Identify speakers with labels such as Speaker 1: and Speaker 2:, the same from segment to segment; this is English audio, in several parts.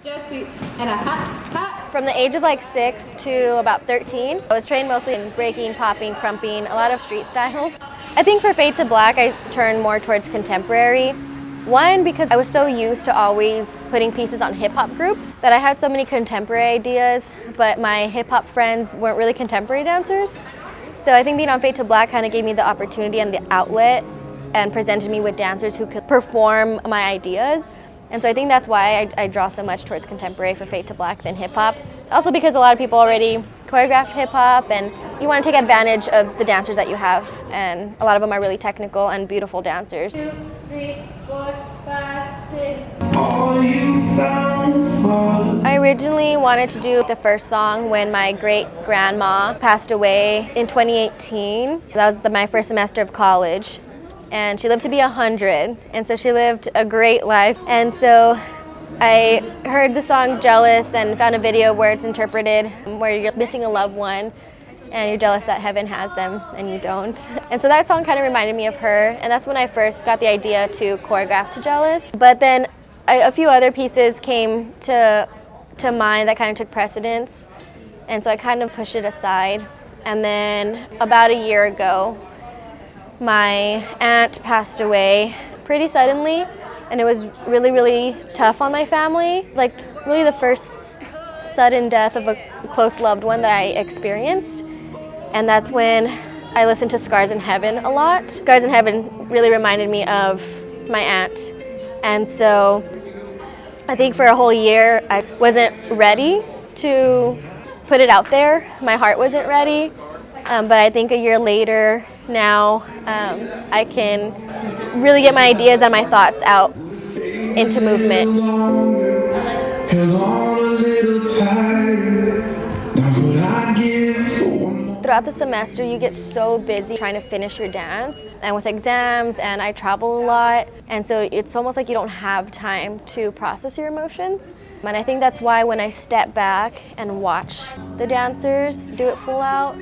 Speaker 1: Jesse, and a hot.
Speaker 2: From the age of like 6 to about 13, I was trained mostly in breaking, popping, crumping, a lot of street styles. I think for Fade to Black, I turned more towards contemporary. One, because I was so used to always putting pieces on hip-hop groups that I had so many contemporary ideas, but my hip-hop friends weren't really contemporary dancers. So I think being on Fade to Black kind of gave me the opportunity and the outlet and presented me with dancers who could perform my ideas. And so I think that's why I draw so much towards contemporary for Fade to Black than hip-hop. Also because a lot of people already choreograph hip-hop and you want to take advantage of the dancers that you have. And a lot of them are really technical and beautiful dancers.
Speaker 1: 2, 3, 4, 5, 6.
Speaker 2: I originally wanted to do the first song when my great-grandma passed away in 2018. That was my first semester of college. And she lived to be 100, and so she lived a great life. And so I heard the song Jealous and found a video where it's interpreted where you're missing a loved one and you're jealous that heaven has them and you don't. And so that song kind of reminded me of her, and that's when I first got the idea to choreograph to Jealous. But then a few other pieces came to mind that kind of took precedence, and so I kind of pushed it aside. And then about a year ago, my aunt passed away pretty suddenly, and it was really, really tough on my family. Like really the first sudden death of a close loved one that I experienced. And that's when I listened to Scars in Heaven a lot. Scars in Heaven really reminded me of my aunt. And so I think for a whole year I wasn't ready to put it out there. My heart wasn't ready. But I think a year later now, I can really get my ideas and my thoughts out into movement. Throughout the semester, you get so busy trying to finish your dance and with exams, and I travel a lot, and so it's almost like you don't have time to process your emotions. And I think that's why when I step back and watch the dancers do it full out,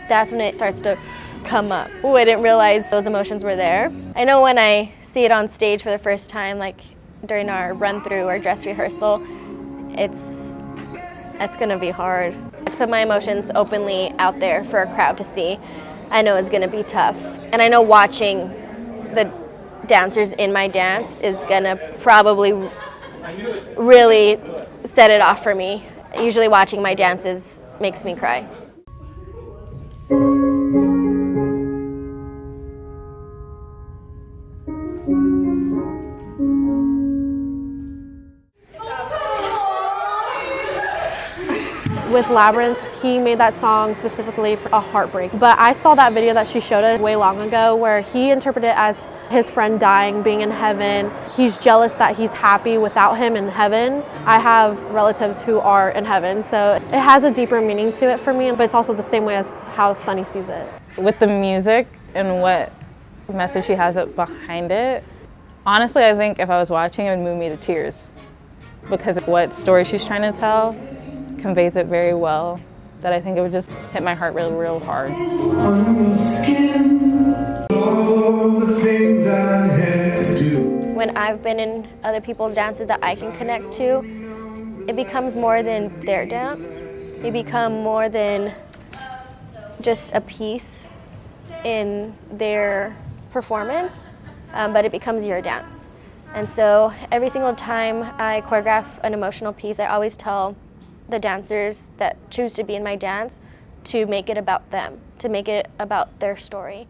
Speaker 2: that's when it starts to come up. Oh, I didn't realize those emotions were there. I know when I see it on stage for the first time, like during our run-through or dress rehearsal, it's gonna be hard. To put my emotions openly out there for a crowd to see, I know it's gonna be tough. And I know watching the dancers in my dance is gonna probably really set it off for me. Usually watching my dances makes me cry.
Speaker 3: With Labyrinth, he made that song specifically for a heartbreak. But I saw that video that she showed us way long ago where he interpreted it as his friend dying, being in heaven. He's jealous that he's happy without him in heaven. I have relatives who are in heaven, so it has a deeper meaning to it for me, but it's also the same way as how Sunny sees it.
Speaker 4: With the music and what message she has up behind it, honestly, I think if I was watching, it would move me to tears because of what story she's trying to tell conveys it very well, that I think it would just hit my heart real hard.
Speaker 2: When I've been in other people's dances that I can connect to, it becomes more than their dance. You become more than just a piece in their performance, but it becomes your dance. And so every single time I choreograph an emotional piece, I always tell the dancers that choose to be in my dance to make it about them, to make it about their story.